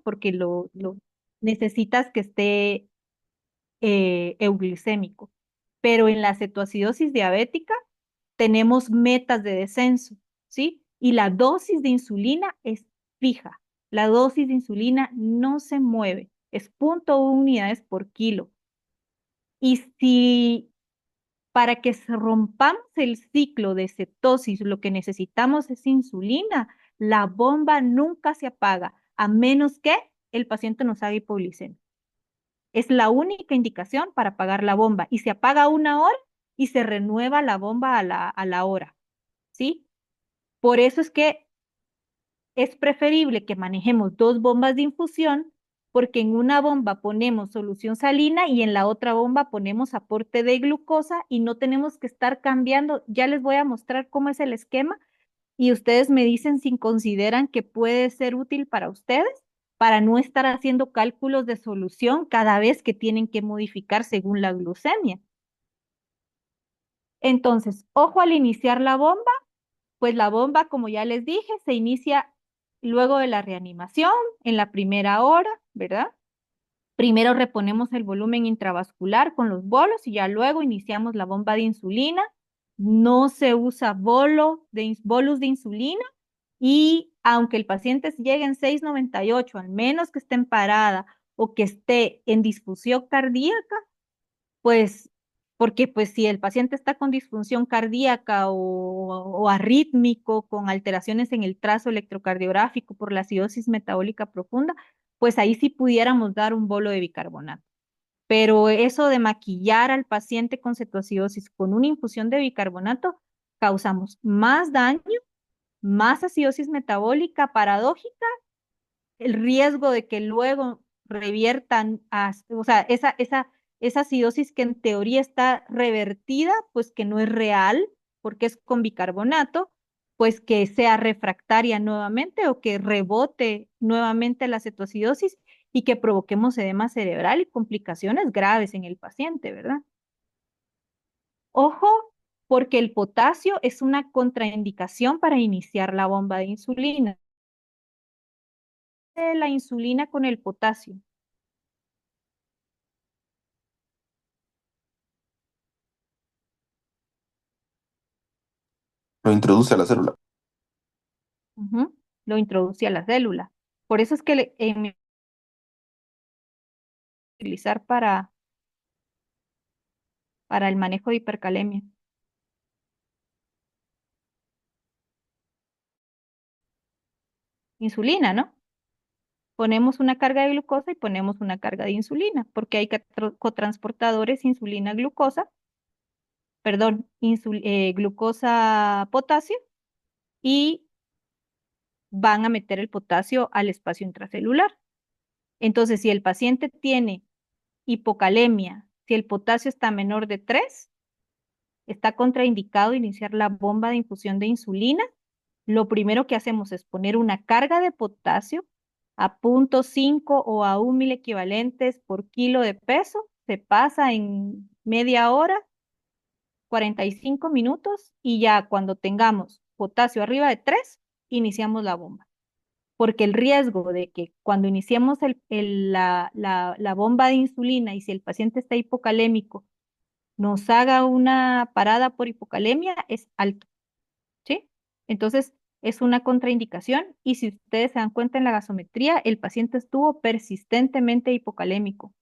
porque necesitas que esté euglicémico. Pero en la cetoacidosis diabética tenemos metas de descenso, ¿sí? Y la dosis de insulina es fija. La dosis de insulina no se mueve, es 0,1 unidades por kilo. Y si para que rompamos el ciclo de cetosis, lo que necesitamos es insulina, la bomba nunca se apaga, a menos que el paciente nos haga hipoglicemia. Es la única indicación para apagar la bomba y se apaga 1 hora y se renueva la bomba a la hora, ¿sí? Por eso es que es preferible que manejemos dos bombas de infusión, porque en una bomba ponemos solución salina y en la otra bomba ponemos aporte de glucosa y no tenemos que estar cambiando. Ya les voy a mostrar cómo es el esquema y ustedes me dicen si consideran que puede ser útil para ustedes para no estar haciendo cálculos de solución cada vez que tienen que modificar según la glucemia. Entonces, ojo al iniciar la bomba, pues la bomba, como ya les dije, se inicia luego de la reanimación, en la primera hora, ¿verdad? Primero reponemos el volumen intravascular con los bolos y ya luego iniciamos la bomba de insulina. No se usa bolus de insulina y aunque el paciente llegue en 6,98, al menos que esté en parada o que esté en disfunción cardíaca, pues, porque pues si el paciente está con disfunción cardíaca o arrítmico, con alteraciones en el trazo electrocardiográfico por la acidosis metabólica profunda, pues ahí sí pudiéramos dar un bolo de bicarbonato. Pero eso de maquillar al paciente con cetoacidosis con una infusión de bicarbonato, causamos más daño, más acidosis metabólica paradójica, el riesgo de que luego reviertan, o sea, esa acidosis que en teoría está revertida, pues que no es real, porque es con bicarbonato, pues que sea refractaria nuevamente o que rebote nuevamente la cetoacidosis y que provoquemos edema cerebral y complicaciones graves en el paciente, ¿verdad? Ojo, porque el potasio es una contraindicación para iniciar la bomba de insulina. La insulina con el potasio. Lo introduce a la célula. Ujú. Lo introduce a la célula. Por eso es que utilizar para el manejo de hipercalemia. Insulina, ¿no? Ponemos una carga de glucosa y ponemos una carga de insulina, porque hay cotransportadores insulina-glucosa, perdón, glucosa-potasio, y van a meter el potasio al espacio intracelular. Entonces, si el paciente tiene hipocalemia, si el potasio está menor de 3, está contraindicado iniciar la bomba de infusión de insulina. Lo primero que hacemos es poner una carga de potasio a 0,5 o a 1.000 equivalentes por kilo de peso. Se pasa en media hora, 45 minutos y ya cuando tengamos potasio arriba de 3, iniciamos la bomba. Porque el riesgo de que cuando iniciemos la bomba de insulina y si el paciente está hipocalémico, nos haga una parada por hipocalemia es alto, ¿sí? Entonces, es una contraindicación y si ustedes se dan cuenta en la gasometría, el paciente estuvo persistentemente hipocalémico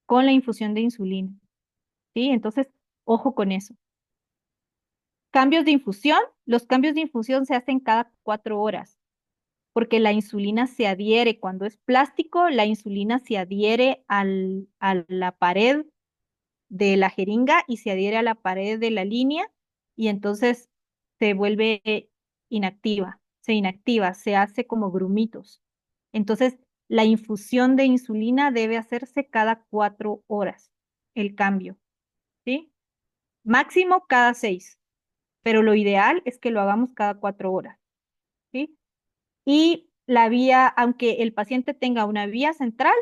con la infusión de insulina, ¿sí? Entonces, ojo con eso. Cambios de infusión, los cambios de infusión se hacen cada 4 horas porque la insulina se adhiere, cuando es plástico, la insulina se adhiere a la pared de la jeringa y se adhiere a la pared de la línea y entonces se vuelve se inactiva, se hace como grumitos. Entonces, la infusión de insulina debe hacerse cada 4 horas, el cambio, ¿sí? Máximo cada 6, pero lo ideal es que lo hagamos cada 4 horas, ¿sí? Y la vía, aunque el paciente tenga una vía central,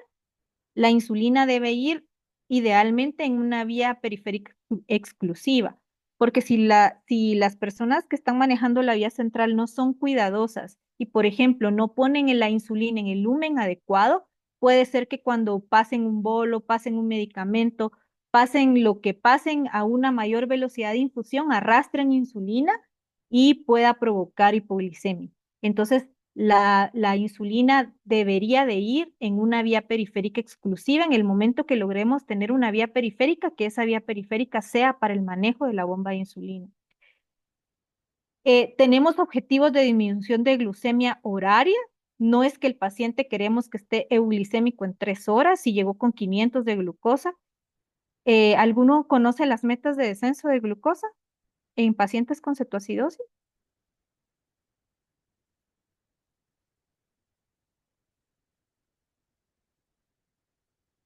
la insulina debe ir idealmente en una vía periférica exclusiva, porque si las personas que están manejando la vía central no son cuidadosas y, por ejemplo, no ponen la insulina en el lumen adecuado, puede ser que cuando pasen un bolo, pasen un medicamento, pasen lo que pasen a una mayor velocidad de infusión, arrastren insulina y pueda provocar hipoglicemia. Entonces, la insulina debería de ir en una vía periférica exclusiva en el momento que logremos tener una vía periférica, que esa vía periférica sea para el manejo de la bomba de insulina. Tenemos objetivos de disminución de glucemia horaria. No es que el paciente queremos que esté euglicémico en 3 horas si llegó con 500 de glucosa. ¿Alguno conoce las metas de descenso de glucosa en pacientes con cetoacidosis?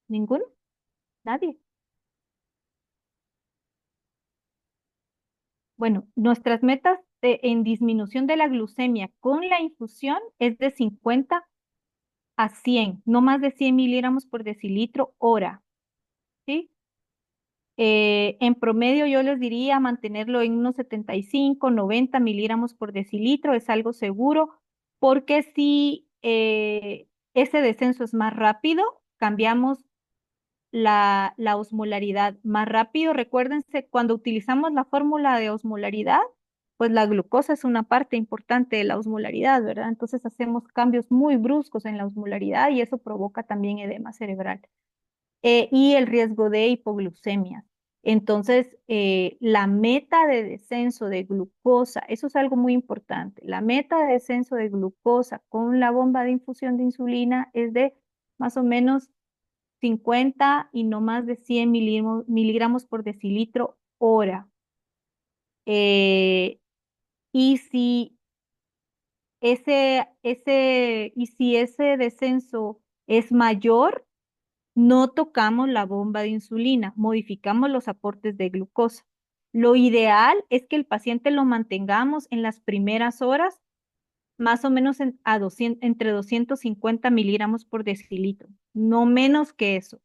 ¿Ninguno? Nadie. Bueno, nuestras metas en disminución de la glucemia con la infusión es de 50 a 100, no más de 100 miligramos por decilitro hora, ¿sí? En promedio yo les diría mantenerlo en unos 75, 90 miligramos por decilitro, es algo seguro, porque si ese descenso es más rápido, cambiamos la osmolaridad más rápido. Recuérdense, cuando utilizamos la fórmula de osmolaridad, pues la glucosa es una parte importante de la osmolaridad, ¿verdad? Entonces hacemos cambios muy bruscos en la osmolaridad y eso provoca también edema cerebral y el riesgo de hipoglucemia. Entonces, la meta de descenso de glucosa, eso es algo muy importante. La meta de descenso de glucosa con la bomba de infusión de insulina es de más o menos 50 y no más de 100 miligramos por decilitro hora. Eh, y si y si ese descenso es mayor, no tocamos la bomba de insulina, modificamos los aportes de glucosa. Lo ideal es que el paciente lo mantengamos en las primeras horas, más o menos entre 250 miligramos por decilitro, no menos que eso.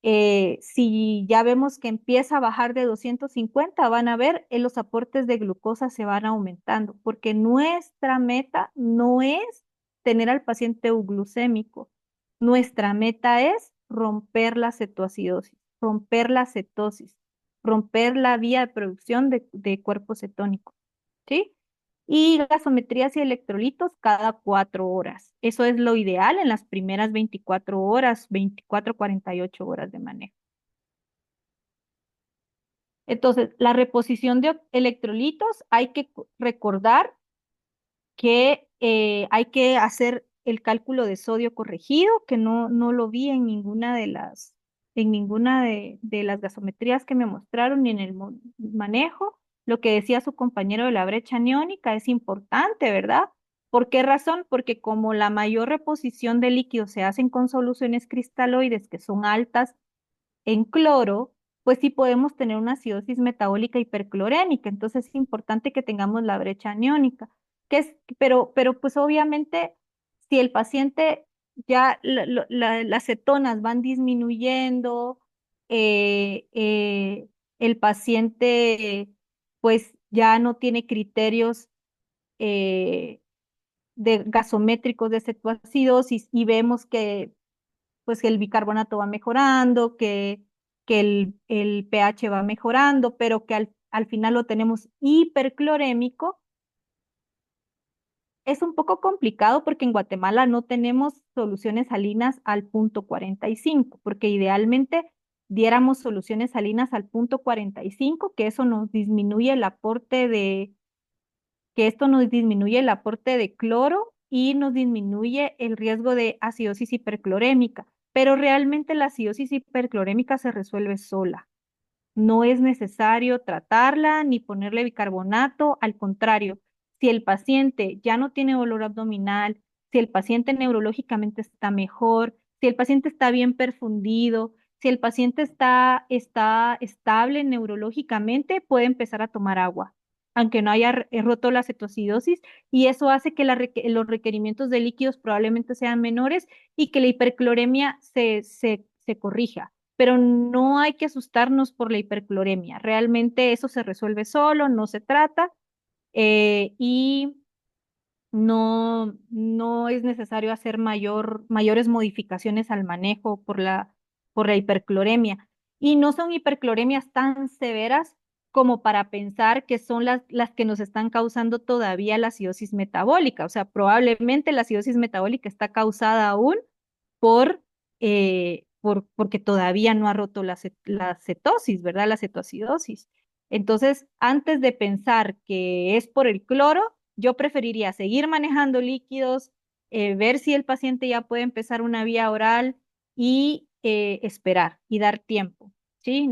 Si ya vemos que empieza a bajar de 250, van a ver, los aportes de glucosa se van aumentando, porque nuestra meta no es tener al paciente euglucémico. Nuestra meta es romper la cetoacidosis, romper la cetosis, romper la vía de producción de cuerpo cetónico, ¿sí? Y gasometrías y electrolitos cada 4 horas. Eso es lo ideal en las primeras 24 horas, 24, 48 horas de manejo. Entonces, la reposición de electrolitos, hay que recordar que hay que hacer el cálculo de sodio corregido, que no lo vi en ninguna de las gasometrías que me mostraron ni en el manejo. Lo que decía su compañero de la brecha aniónica es importante, ¿verdad? ¿Por qué razón? Porque como la mayor reposición de líquidos se hacen con soluciones cristaloides que son altas en cloro, pues sí podemos tener una acidosis metabólica hiperclorémica. Entonces es importante que tengamos la brecha aniónica, pero pues obviamente si el paciente ya las cetonas van disminuyendo, eh, eh, el paciente pues ya no tiene criterios eh, de gasométricos de cetoacidosis y vemos que pues que el bicarbonato va mejorando, que el pH va mejorando, pero que al final lo tenemos hiperclorémico. Es un poco complicado porque en Guatemala no tenemos soluciones salinas al punto 45, porque idealmente diéramos soluciones salinas al punto 45, que eso nos disminuye el aporte que esto nos disminuye el aporte de cloro y nos disminuye el riesgo de acidosis hiperclorémica, pero realmente la acidosis hiperclorémica se resuelve sola. No es necesario tratarla ni ponerle bicarbonato, al contrario, si el paciente ya no tiene dolor abdominal, si el paciente neurológicamente está mejor, si el paciente está bien perfundido, si el paciente está estable neurológicamente, puede empezar a tomar agua, aunque no haya roto la cetoacidosis, y eso hace que los requerimientos de líquidos probablemente sean menores y que la hipercloremia se corrija. pero no hay que asustarnos por la hipercloremia. Realmente eso se resuelve solo, no se trata y no es necesario hacer mayores modificaciones al manejo por la hipercloremia. Y no son hipercloremias tan severas como para pensar que son las que nos están causando todavía la acidosis metabólica. O sea, probablemente la acidosis metabólica está causada aún porque todavía no ha roto la cetosis, ¿verdad? La cetoacidosis. Entonces, antes de pensar que es por el cloro, yo preferiría seguir manejando líquidos, ver si el paciente ya puede empezar una vía oral y esperar y dar tiempo, ¿sí?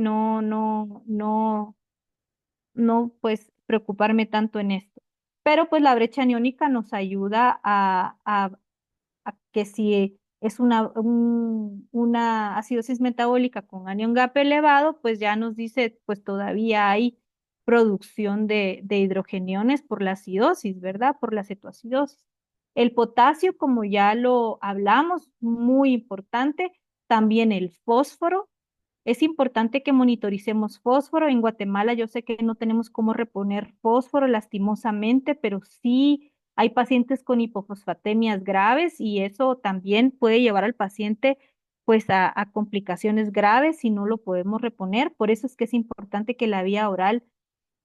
Pues preocuparme tanto en esto. Pero pues la brecha aniónica nos ayuda a que si es una acidosis metabólica con anion gap elevado, pues ya nos dice, pues todavía hay producción de hidrogeniones por la acidosis, ¿verdad? Por la cetoacidosis. El potasio, como ya lo hablamos, muy importante. También el fósforo. Es importante que monitoricemos fósforo. En Guatemala yo sé que no tenemos cómo reponer fósforo lastimosamente, pero sí hay pacientes con hipofosfatemias graves y eso también puede llevar al paciente pues a complicaciones graves si no lo podemos reponer. Por eso es que es importante que la vía oral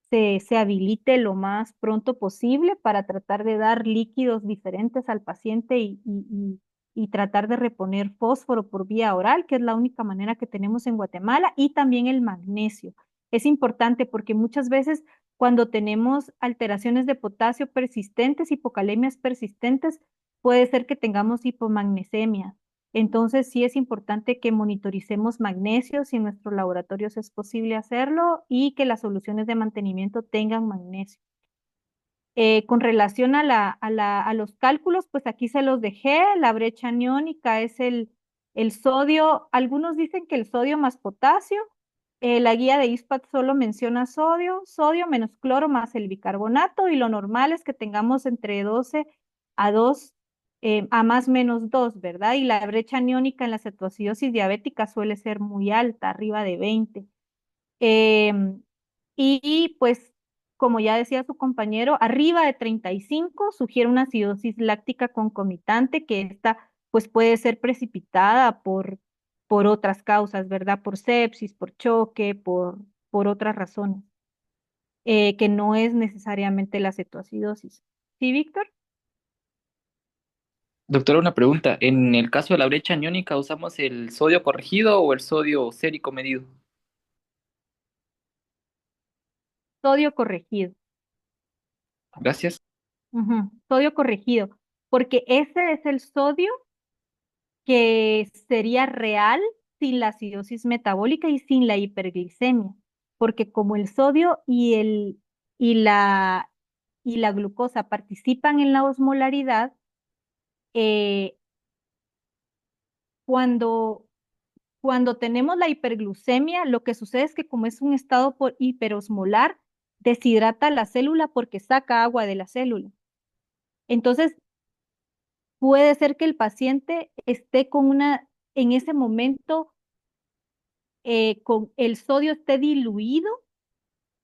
se habilite lo más pronto posible para tratar de dar líquidos diferentes al paciente y tratar de reponer fósforo por vía oral, que es la única manera que tenemos en Guatemala, y también el magnesio. Es importante porque muchas veces cuando tenemos alteraciones de potasio persistentes, hipocalemias persistentes, puede ser que tengamos hipomagnesemia. Entonces, sí es importante que monitoricemos magnesio si en nuestros laboratorios es posible hacerlo y que las soluciones de mantenimiento tengan magnesio. Con relación a los cálculos, pues aquí se los dejé. La brecha aniónica es el sodio. Algunos dicen que el sodio más potasio. La guía de ISPAT solo menciona sodio menos cloro más el bicarbonato y lo normal es que tengamos entre 12 a 2 a más menos 2, ¿verdad? Y la brecha aniónica en la cetoacidosis diabética suele ser muy alta, arriba de 20. Em, pues, como ya decía su compañero, arriba de 35 sugiere una acidosis láctica concomitante, que esta pues puede ser precipitada por otras causas, ¿verdad? Por sepsis, por choque, por otras razones, que no es necesariamente la cetoacidosis. ¿Sí, Víctor? Doctora, una pregunta. En el caso de la brecha aniónica, ¿usamos el sodio corregido o el sodio sérico medido? Sodio corregido. Gracias. Ujú, sodio corregido, porque ese es el sodio que sería real sin la acidosis metabólica y sin la hiperglicemia, porque como el sodio y la, y la glucosa participan en la osmolaridad, eh, cuando, cuando tenemos la hiperglucemia, lo que sucede es que como es un estado hiperosmolar, deshidrata la célula porque saca agua de la célula. Entonces, puede ser que el paciente esté en ese momento, con el sodio esté diluido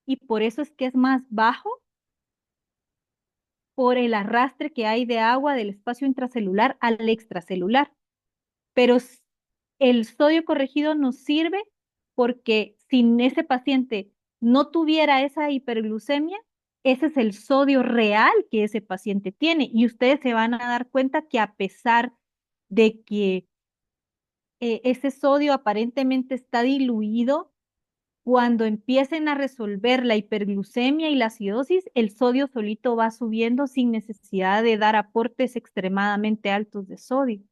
y por eso es que es más bajo por el arrastre que hay de agua del espacio intracelular al extracelular. Pero el sodio corregido nos sirve porque si ese paciente no tuviera esa hiperglucemia, ese es el sodio real que ese paciente tiene. Y ustedes se van a dar cuenta que a pesar de que ese sodio aparentemente está diluido, cuando empiecen a resolver la hiperglucemia y la acidosis, el sodio solito va subiendo sin necesidad de dar aportes extremadamente altos de sodio.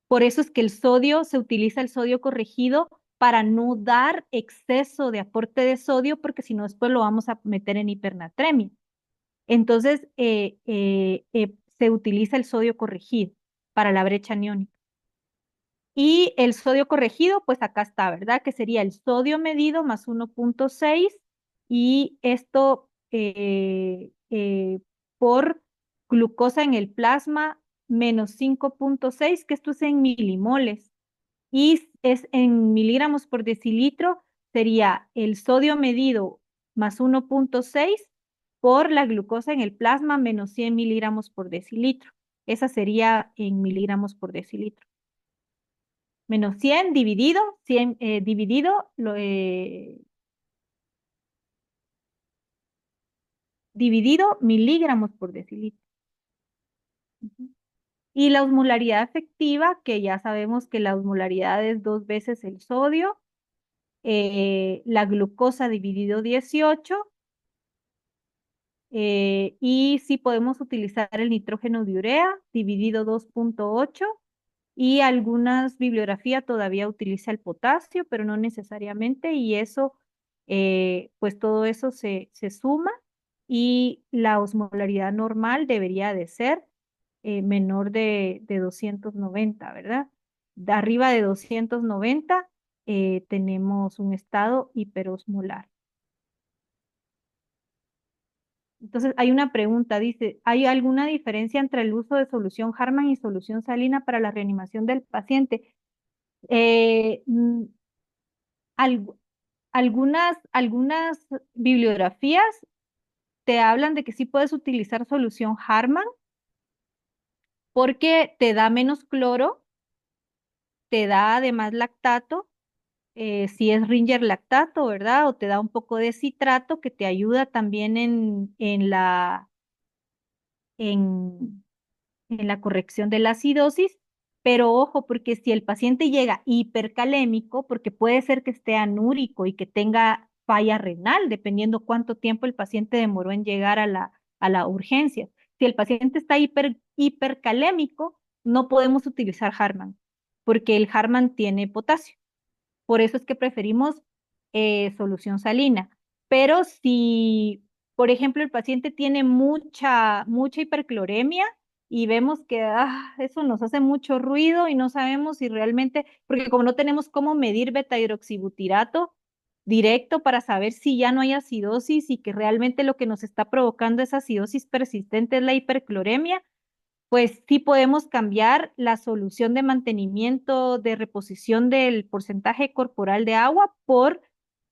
Por eso es que se utiliza el sodio corregido para no dar exceso de aporte de sodio, porque si no después lo vamos a meter en hipernatremia. Entonces, se utiliza el sodio corregido para la brecha aniónica. Y el sodio corregido, pues acá está, ¿verdad? Que sería el sodio medido más 1,6 y esto por glucosa en el plasma menos 5,6, que esto es en milimoles. y es en miligramos por decilitro, sería el sodio medido más 1,6 por la glucosa en el plasma menos 100 miligramos por decilitro. Esa sería en miligramos por decilitro. Menos 100 dividido, 100 dividido miligramos por decilitro. Ujú. Y la osmolaridad efectiva, que ya sabemos que la osmolaridad es 2 veces el sodio, la glucosa dividido 18, y sí podemos utilizar el nitrógeno de urea dividido 2,8, y algunas bibliografías todavía utiliza el potasio, pero no necesariamente, y eso, pues todo eso se suma, y la osmolaridad normal debería de ser menor de 290, ¿verdad? De arriba de 290 tenemos un estado hiperosmolar. Entonces, hay una pregunta, dice, ¿hay alguna diferencia entre el uso de solución Harman y solución salina para la reanimación del paciente? Eh, mm, al- algunas bibliografías te hablan de que sí puedes utilizar solución Harman porque te da menos cloro, te da además lactato, si es Ringer lactato, ¿verdad? O te da un poco de citrato que te ayuda también en, en la corrección de la acidosis, pero ojo, porque si el paciente llega hipercalémico, porque puede ser que esté anúrico y que tenga falla renal, dependiendo cuánto tiempo el paciente demoró en llegar a la urgencia. Si el paciente está hipercalémico, no podemos utilizar Harman, porque el Harman tiene potasio. Por eso es que preferimos solución salina. Pero si, por ejemplo, el paciente tiene mucha hipercloremia y vemos que eso nos hace mucho ruido y no sabemos si realmente, porque como no tenemos cómo medir beta-hidroxibutirato directo para saber si ya no hay acidosis y que realmente lo que nos está provocando esa acidosis persistente es la hipercloremia, pues sí podemos cambiar la solución de mantenimiento de reposición del porcentaje corporal de agua por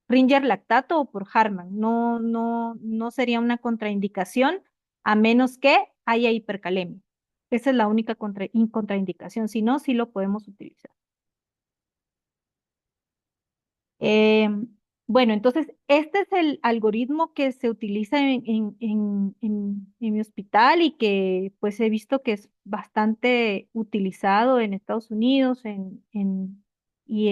Ringer lactato o por Harman. No, no, no sería una contraindicación a menos que haya hipercalemia. Esa es la única contraindicación. Si no, sí lo podemos utilizar. Eh, bueno, entonces, este es el algoritmo que se utiliza en mi hospital y que pues he visto que es bastante utilizado en Estados Unidos y, en, y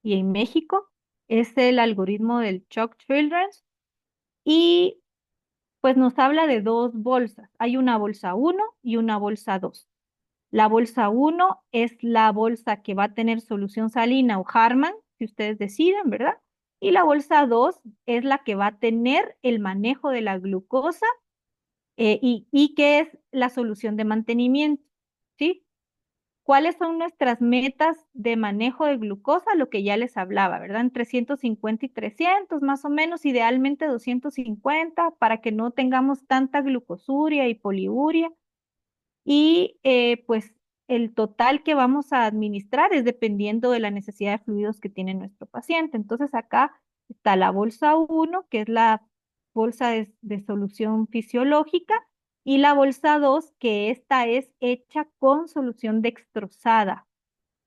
en México. Es el algoritmo del Chuck Children's y pues nos habla de dos bolsas. Hay una bolsa uno y una bolsa 2. La bolsa uno es la bolsa que va a tener solución salina o Harman, si ustedes deciden, ¿verdad? Y la bolsa 2 es la que va a tener el manejo de la glucosa y que es la solución de mantenimiento, ¿sí? ¿Cuáles son nuestras metas de manejo de glucosa? Lo que ya les hablaba, ¿verdad? Entre 150 y 300, más o menos, idealmente 250, para que no tengamos tanta glucosuria y poliuria. Y pues el total que vamos a administrar es dependiendo de la necesidad de fluidos que tiene nuestro paciente. Entonces acá está la bolsa uno, que es la bolsa de solución fisiológica, y la bolsa 2, que esta es hecha con solución dextrosada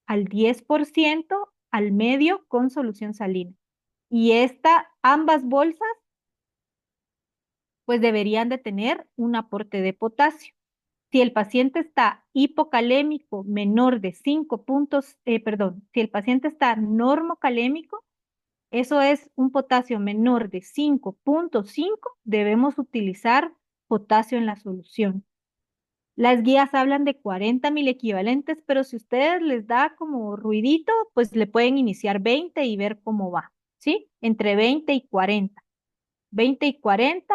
al 10%, al medio con solución salina. Y ambas bolsas pues deberían de tener un aporte de potasio. Si el paciente está hipocalémico menor de 5 puntos, perdón, si el paciente está normocalémico, eso es un potasio menor de 5,5, debemos utilizar potasio en la solución. Las guías hablan de 40 mil equivalentes, pero si ustedes les da como ruidito, pues le pueden iniciar 20 y ver cómo va, ¿sí? Entre 20 y 40. 20 y 40,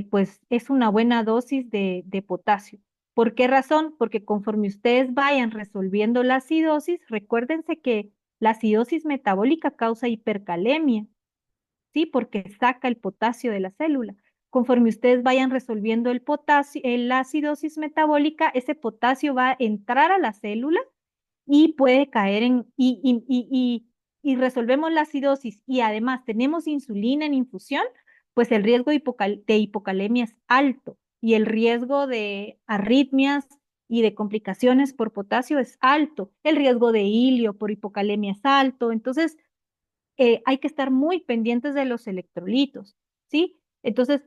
pues es una buena dosis de potasio. ¿Por qué razón? Porque conforme ustedes vayan resolviendo la acidosis, recuérdense que la acidosis metabólica causa hipercalemia, ¿sí? Porque saca el potasio de la célula. conforme ustedes vayan resolviendo el potasio, la acidosis metabólica, ese potasio va a entrar a la célula y puede caer y resolvemos la acidosis y además tenemos insulina en infusión, pues el riesgo de hipocalemia es alto y el riesgo de arritmias y de complicaciones por potasio es alto. El riesgo de hilio por hipocalemia es alto. Entonces, hay que estar muy pendientes de los electrolitos, ¿sí? Entonces,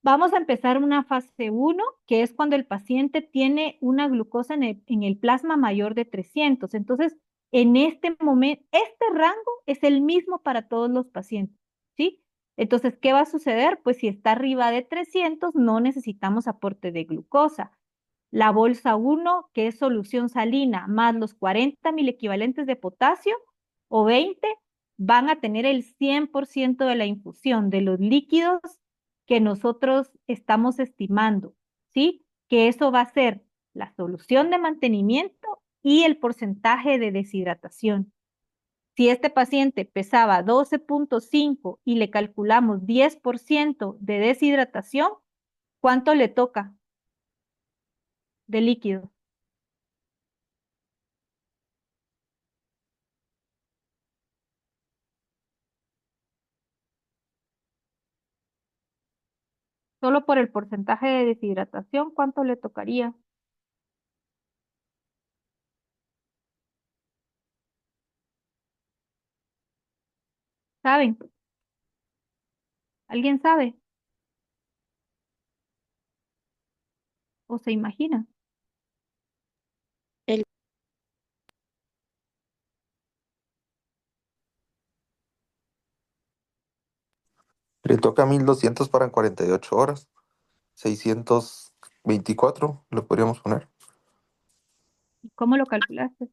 vamos a empezar una fase uno, que es cuando el paciente tiene una glucosa en el plasma mayor de 300. Entonces, en este momento, este rango es el mismo para todos los pacientes, ¿sí? Entonces, ¿qué va a suceder? Pues si está arriba de 300, no necesitamos aporte de glucosa. La bolsa uno, que es solución salina, más los 40 mil equivalentes de potasio o 20, van a tener el 100% de la infusión de los líquidos que nosotros estamos estimando, ¿sí? Que eso va a ser la solución de mantenimiento y el porcentaje de deshidratación. Si este paciente pesaba 12,5 y le calculamos 10% de deshidratación, ¿cuánto le toca de líquido? Solo por el porcentaje de deshidratación, ¿cuánto le tocaría? ¿Saben? ¿Alguien sabe o se imagina? El, Le toca 1200 para 48 horas. 624 le podríamos poner. ¿Cómo lo calculaste?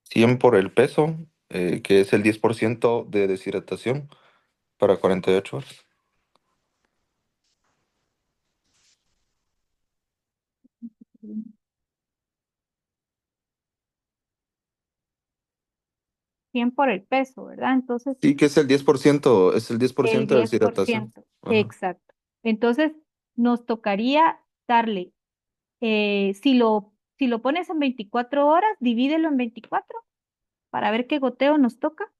100 por el peso, que es el 10% de deshidratación para 48 horas. Cien por el peso, ¿verdad? Entonces, Sí, que es el 10%, es el diez por el ciento de diez por deshidratación. ciento, Ajá. exacto. Entonces, nos tocaría darle, si lo pones en 24 horas, divídelo en 24 para ver qué goteo nos toca.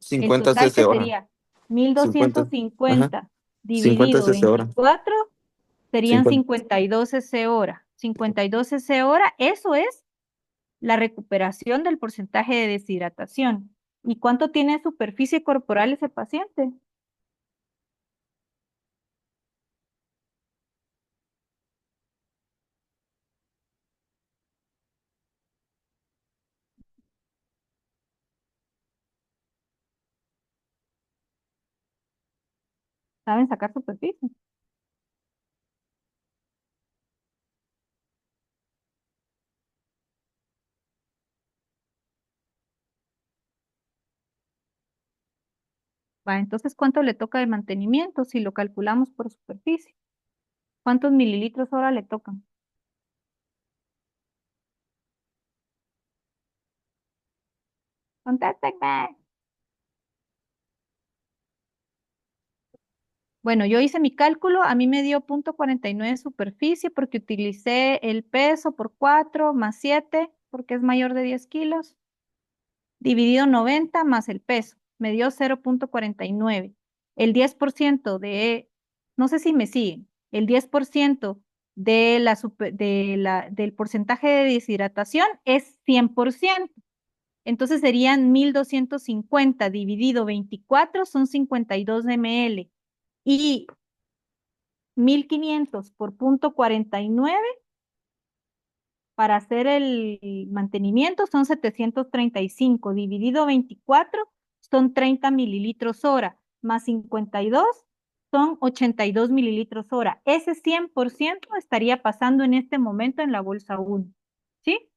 cincuenta El total cc que hora. sería mil 50. doscientos Ajá. cincuenta 50 dividido cc hora. 24 serían 50. 52 cc hora. 52 cc hora, eso es la recuperación del porcentaje de deshidratación. ¿Y cuánto tiene de superficie corporal ese paciente? ¿Saben sacar superficie? Va, entonces, ¿cuánto le toca de mantenimiento si lo calculamos por superficie? ¿Cuántos mililitros hora le tocan? Contéstenme. Bueno, yo hice mi cálculo, a mí me dio 0,49 de superficie porque utilicé el peso por 4 más 7 porque es mayor de 10 kilos, dividido 90 más el peso, me dio 0,49. El 10% no sé si me siguen, el 10% del porcentaje de deshidratación es 100%. Entonces serían 1250 dividido 24 son 52 ml y 1500 por 0,49 para hacer el mantenimiento son 735 dividido 24 son 30 mililitros hora, más 52 son 82 mililitros hora. Ese 100% estaría pasando en este momento en la bolsa uno, ¿sí?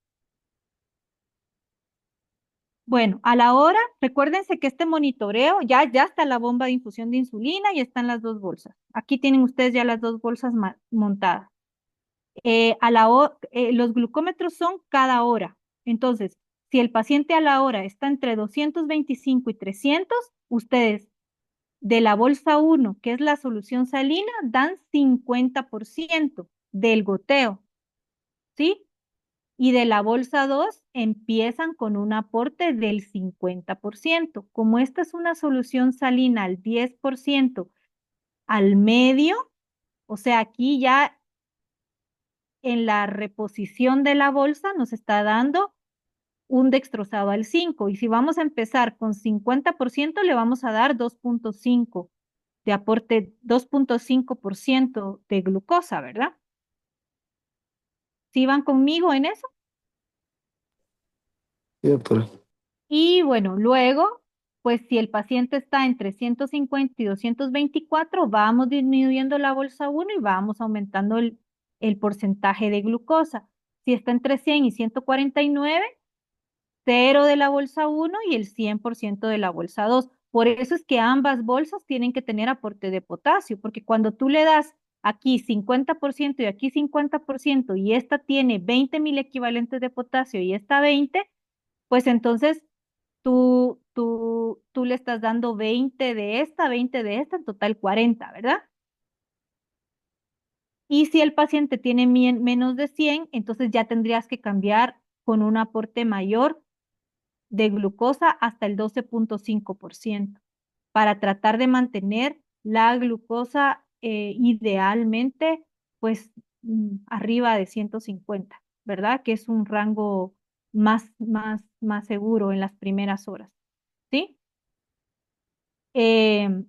Bueno, a la hora, recuérdense que este monitoreo ya está la bomba de infusión de insulina y están las dos bolsas. Aquí tienen ustedes ya las dos bolsas montadas. Los glucómetros son cada hora. Entonces, si el paciente a la hora está entre 225 y 300, ustedes de la bolsa uno, que es la solución salina, dan 50% del goteo, ¿sí? Y de la bolsa 2 empiezan con un aporte del 50%. Como esta es una solución salina al 10% al medio, o sea, aquí ya en la reposición de la bolsa nos está dando un dextrosado al 5. Y si vamos a empezar con 50%, le vamos a dar 2.5 de aporte, 2.5% de glucosa, ¿verdad? ¿Sí van conmigo en eso? Ya, pero Y bueno, luego, pues si el paciente está entre 150 y 224, vamos disminuyendo la bolsa uno y vamos aumentando el porcentaje de glucosa. Si está entre 100 y 149, cero de la bolsa uno y el 100% de la bolsa 2. Por eso es que ambas bolsas tienen que tener aporte de potasio, porque cuando tú le das aquí 50% y aquí 50% y esta tiene 20 mil equivalentes de potasio y esta 20, pues entonces tú le estás dando 20 de esta, en total 40, ¿verdad? Y si el paciente tiene menos de 100, entonces ya tendrías que cambiar con un aporte mayor de glucosa hasta el 12.5% para tratar de mantener la glucosa idealmente pues arriba de 150, ¿verdad? Que es un rango más seguro en las primeras horas, ¿sí? Eh,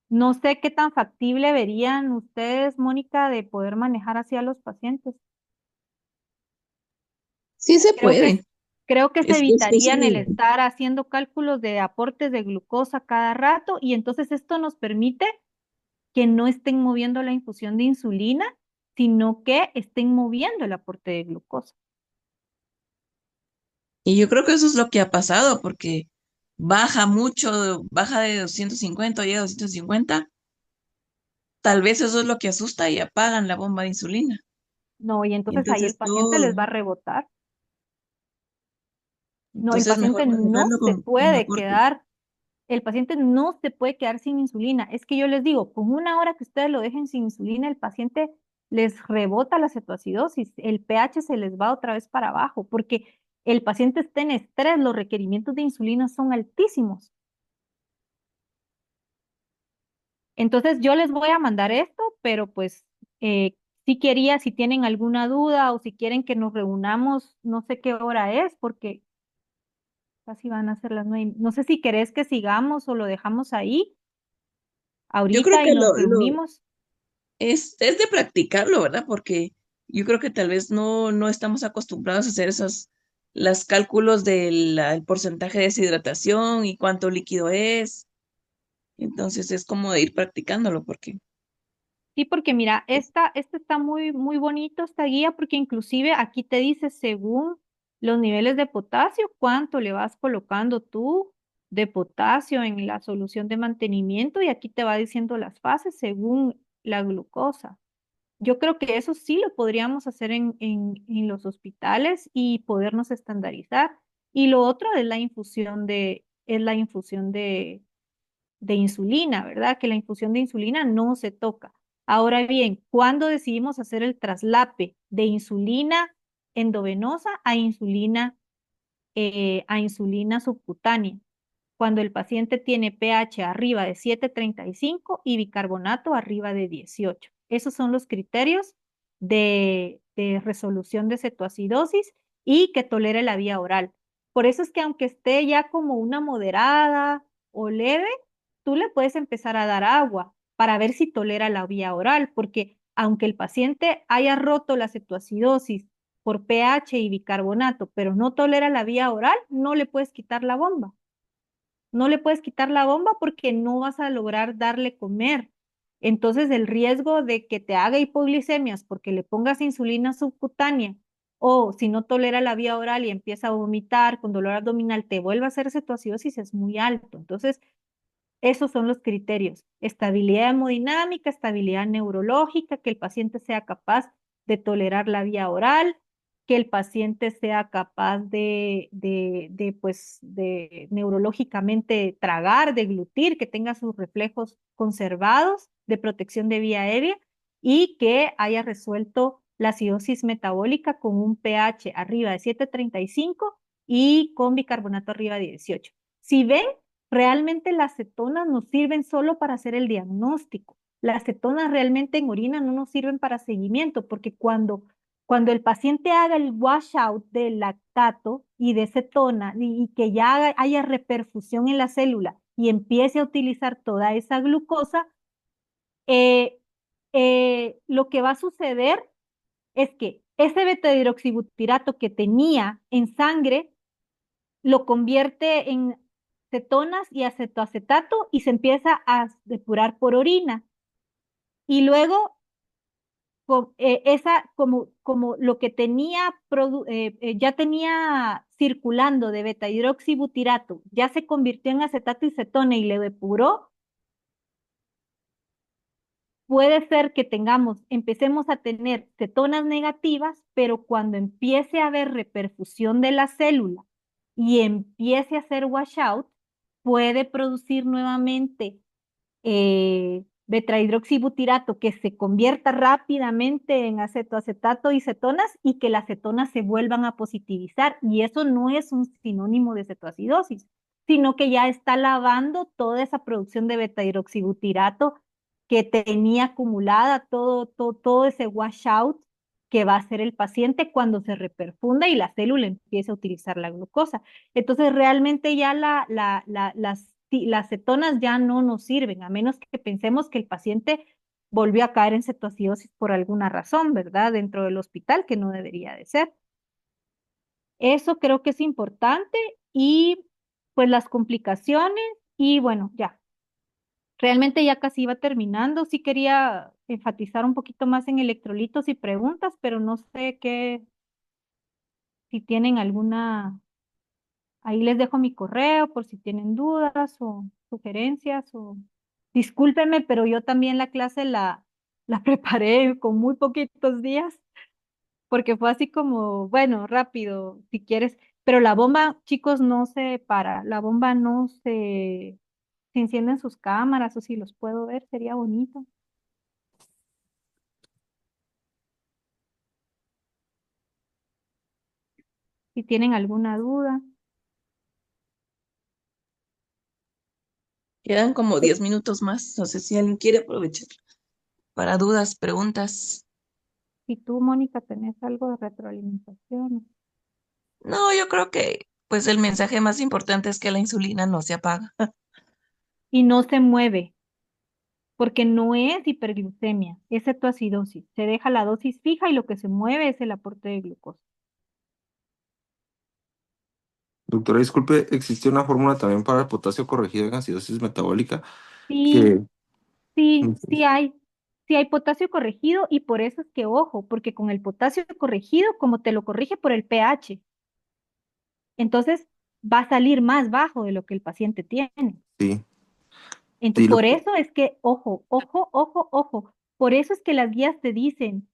no sé qué tan factible verían ustedes, Mónica, de poder manejar así a los pacientes. Sí se Creo que, puede. creo que se Es evitarían el estar haciendo cálculos de aportes de glucosa cada rato y entonces esto nos permite que no estén moviendo la infusión de insulina, sino que estén moviendo el aporte de glucosa. y yo creo que eso es lo que ha pasado, porque baja mucho, baja de 250, llega a 250. Tal vez eso es lo que asusta y apagan la bomba de insulina. No, y Y entonces ahí el entonces paciente todo, les va a rebotar. No, el entonces paciente mejor no manejarlo se con puede aporte. quedar, el paciente no se puede quedar sin insulina. Es que yo les digo, con una hora que ustedes lo dejen sin insulina, el paciente les rebota la cetoacidosis, el pH se les va otra vez para abajo, porque el paciente está en estrés, los requerimientos de insulina son altísimos. Entonces yo les voy a mandar esto, pero pues si quería, si tienen alguna duda o si quieren que nos reunamos, no sé qué hora es, porque casi van a ser las 9. No sé si querés que sigamos o lo dejamos ahí Yo creo ahorita y que nos reunimos. es de practicarlo, ¿verdad? Porque yo creo que tal vez no estamos acostumbrados a hacer los cálculos del el porcentaje de deshidratación y cuánto líquido es. Entonces es como de ir practicándolo, porque Sí, porque mira, esta está muy bonito, esta guía, porque inclusive aquí te dice según los niveles de potasio, cuánto le vas colocando tú de potasio en la solución de mantenimiento y aquí te va diciendo las fases según la glucosa. Yo creo que eso sí lo podríamos hacer en los hospitales y podernos estandarizar. Y lo otro es la infusión de insulina, ¿verdad? Que la infusión de insulina no se toca. Ahora bien, ¿cuándo decidimos hacer el traslape de insulina endovenosa a insulina subcutánea? Cuando el paciente tiene pH arriba de 7.35 y bicarbonato arriba de 18. Esos son los criterios de resolución de cetoacidosis y que tolere la vía oral. Por eso es que aunque esté ya como una moderada o leve, tú le puedes empezar a dar agua para ver si tolera la vía oral, porque aunque el paciente haya roto la cetoacidosis por pH y bicarbonato, pero no tolera la vía oral, no le puedes quitar la bomba. No le puedes quitar la bomba porque no vas a lograr darle comer. Entonces el riesgo de que te haga hipoglicemias porque le pongas insulina subcutánea o si no tolera la vía oral y empieza a vomitar con dolor abdominal, te vuelve a hacer cetoacidosis es muy alto. Entonces Esos son los criterios: estabilidad hemodinámica, estabilidad neurológica, que el paciente sea capaz de tolerar la vía oral, que el paciente sea capaz de neurológicamente tragar, deglutir, que tenga sus reflejos conservados de protección de vía aérea y que haya resuelto la acidosis metabólica con un pH arriba de 7,35 y con bicarbonato arriba de 18. Si ven, realmente las cetonas nos sirven solo para hacer el diagnóstico. Las cetonas realmente en orina no nos sirven para seguimiento, porque cuando el paciente haga el washout del lactato y de cetona y que ya haya reperfusión en la célula y empiece a utilizar toda esa glucosa, eh, lo que va a suceder es que ese beta-hidroxibutirato que tenía en sangre lo convierte en cetonas y acetoacetato y se empieza a depurar por orina. Y luego, como lo que tenía, ya tenía circulando de beta-hidroxibutirato, ya se convirtió en acetato y cetona y le depuró, puede ser que empecemos a tener cetonas negativas, pero cuando empiece a haber reperfusión de la célula y empiece a hacer washout, puede producir nuevamente betrahidroxibutirato que se convierta rápidamente en acetoacetato y cetonas y que las cetonas se vuelvan a positivizar. Y eso no es un sinónimo de cetoacidosis, sino que ya está lavando toda esa producción de beta-hidroxibutirato que tenía acumulada, todo ese washout que va a hacer el paciente cuando se reperfunda y la célula empieza a utilizar la glucosa. Entonces, realmente ya las cetonas ya no nos sirven, a menos que pensemos que el paciente volvió a caer en cetoacidosis por alguna razón, ¿verdad? Dentro del hospital, que no debería de ser. Eso creo que es importante y pues las complicaciones y bueno, ya. Realmente ya casi iba terminando. Sí quería enfatizar un poquito más en electrolitos y preguntas, pero no sé si tienen alguna. Ahí les dejo mi correo por si tienen dudas o sugerencias o discúlpenme, pero yo también la clase la preparé con muy poquitos días porque fue así como, bueno, rápido, si quieres, pero la bomba, chicos, no se para, la bomba no se encienden sus cámaras o si los puedo ver, sería bonito. Si tienen alguna duda. Quedan como 10 minutos más. No sé si alguien quiere aprovechar para dudas, preguntas. Si tú, Mónica, tenés algo de retroalimentación. No, yo creo que pues el mensaje más importante es que la insulina no se apaga. Y no se mueve, porque no es hiperglucemia, es cetoacidosis. Se deja la dosis fija y lo que se mueve es el aporte de glucosa. Doctora, disculpe, ¿existe una fórmula también para el potasio corregido en acidosis metabólica? Sí, Que sí hay potasio corregido y por eso es que, ojo, porque con el potasio corregido, como te lo corrige por el pH, entonces va a salir más bajo de lo que el paciente tiene. sí, sí, Entonces, por eso es que, ojo, ojo, ojo, ojo, por eso es que las guías te dicen,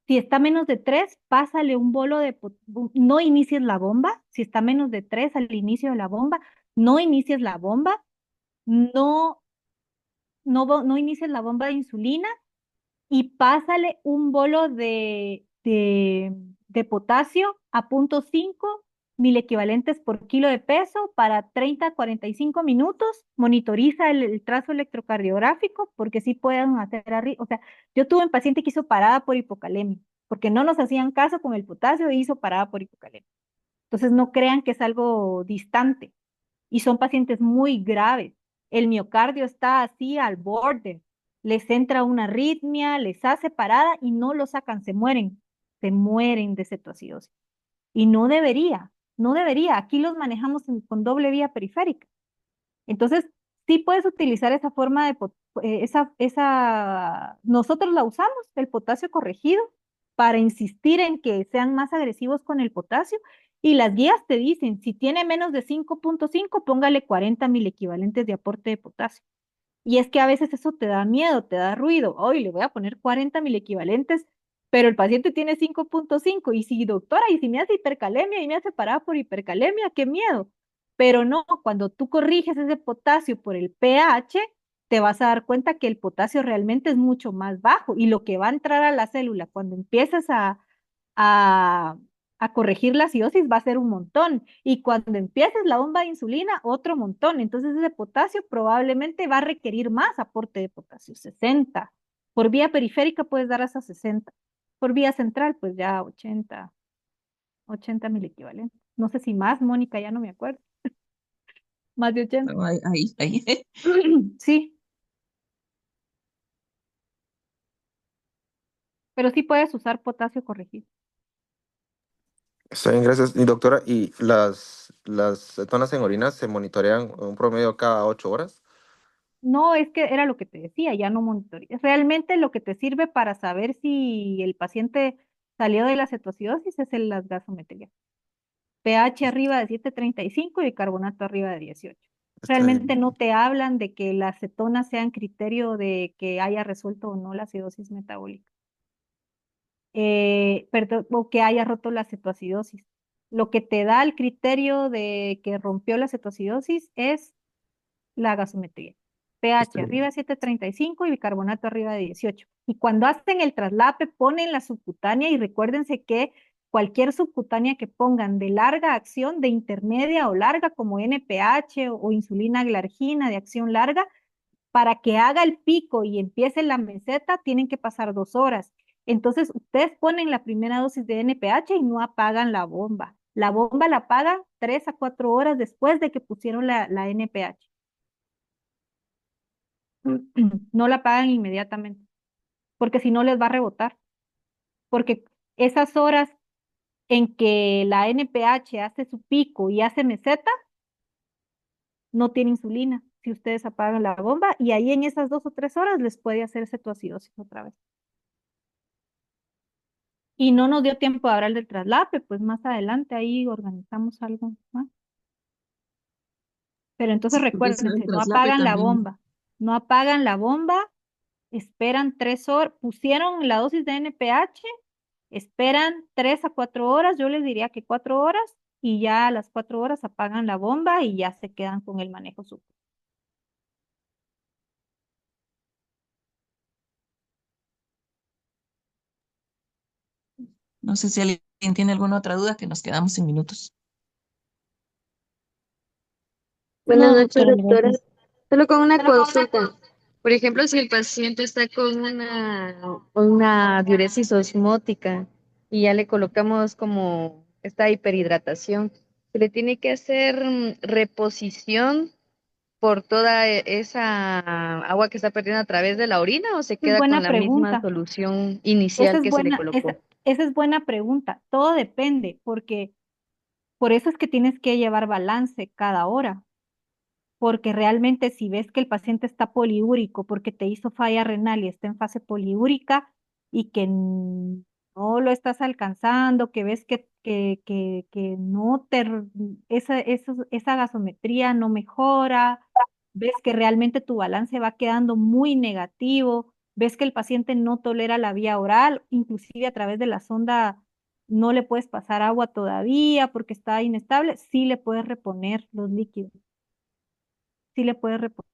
si está menos de 3, pásale un bolo no inicies la bomba, si está menos de 3 al inicio de la bomba, no inicies la bomba, no, no inicies la bomba de insulina y pásale un bolo de potasio a 0,5 milequivalentes por kilo de peso para 30 a 45 minutos. Monitoriza el trazo electrocardiográfico porque sí pueden hacer arriba. O sea, yo tuve un paciente que hizo parada por hipocalemia, porque no nos hacían caso con el potasio e hizo parada por hipocalemia. Entonces no crean que es algo distante y son pacientes muy graves. El miocardio está así al borde, les entra una arritmia, les hace parada y no lo sacan, se mueren de cetoacidosis. Y no debería, no debería. Aquí los manejamos con doble vía periférica. Entonces, sí puedes utilizar esa forma nosotros la usamos, el potasio corregido, para insistir en que sean más agresivos con el potasio. Y las guías te dicen, si tiene menos de 5,5, póngale 40 milequivalentes de aporte de potasio. Y es que a veces eso te da miedo, te da ruido. Hoy le voy a poner 40 mil equivalentes, pero el paciente tiene 5.5. Y si, doctora, y si me hace hipercalemia y me hace parada por hipercalemia, qué miedo. Pero no, cuando tú corriges ese potasio por el pH, te vas a dar cuenta que el potasio realmente es mucho más bajo y lo que va a entrar a la célula cuando empiezas a, a corregir la acidosis va a ser un montón. Y cuando empieces la bomba de insulina, otro montón. Entonces ese potasio probablemente va a requerir más aporte de potasio, 60. Por vía periférica puedes dar hasta 60. Por vía central, pues ya 80 mil equivalentes. No sé si más, Mónica, ya no me acuerdo. Más de 80. No, ahí. Sí, pero sí puedes usar potasio corregido. Está bien, gracias. Y doctora, ¿y las cetonas en orina se monitorean un promedio cada 8 horas? No, es que era lo que te decía, ya no monitoreas. Realmente lo que te sirve para saber si el paciente salió de la cetoacidosis es las gasometrías. pH arriba de 7.35 y bicarbonato arriba de 18. Está Realmente bien. no te hablan de que las cetonas sean criterio de que haya resuelto o no la acidosis metabólica. Perdón, o que haya roto la cetoacidosis. Lo que te da el criterio de que rompió la cetoacidosis es la gasometría. Está pH bien. arriba de 7.35 y bicarbonato arriba de 18. Y cuando hacen el traslape, ponen la subcutánea y recuérdense que cualquier subcutánea que pongan de larga acción, de intermedia o larga, como NPH o insulina glargina de acción larga, para que haga el pico y empiece la meseta, tienen que pasar 2 horas. Entonces, ustedes ponen la primera dosis de NPH y no apagan la bomba. La bomba la apagan 3 a 4 horas después de que pusieron la NPH. No la pagan inmediatamente, porque si no les va a rebotar, porque esas horas en que la NPH hace su pico y hace meseta, no tiene insulina si ustedes apagan la bomba y ahí en esas 2 o 3 horas les puede hacer cetoacidosis otra vez. Y no nos dio tiempo de hablar del traslape, pues más adelante ahí organizamos algo más. Pero entonces Sí, porque eso del recuérdense, no traslape apagan la también. bomba, no apagan la bomba, esperan 3 horas, pusieron la dosis de NPH, esperan 3 a 4 horas, yo les diría que 4 horas, y ya a las 4 horas apagan la bomba y ya se quedan con el manejo súper. No sé si alguien tiene alguna otra duda, que nos quedamos sin minutos. Buenas No, noches, doctora, doctora. gracias. Solo con una consulta. Por ejemplo, si el paciente está con una diuresis osmótica y ya le colocamos como esta hiperhidratación, ¿se le tiene que hacer reposición por toda esa agua que está perdiendo a través de la orina o se Esa es queda con buena la misma pregunta. solución Esa inicial es que se le buena, colocó? esa es buena pregunta. Todo depende, porque por eso es que tienes que llevar balance cada hora. Porque realmente si ves que el paciente está poliúrico porque te hizo falla renal y está en fase poliúrica y que no lo estás alcanzando, que ves que no esa gasometría no mejora, ves que realmente tu balance va quedando muy negativo, ves que el paciente no tolera la vía oral, inclusive a través de la sonda no le puedes pasar agua todavía porque está inestable, sí le puedes reponer los líquidos, sí le puedes reponer.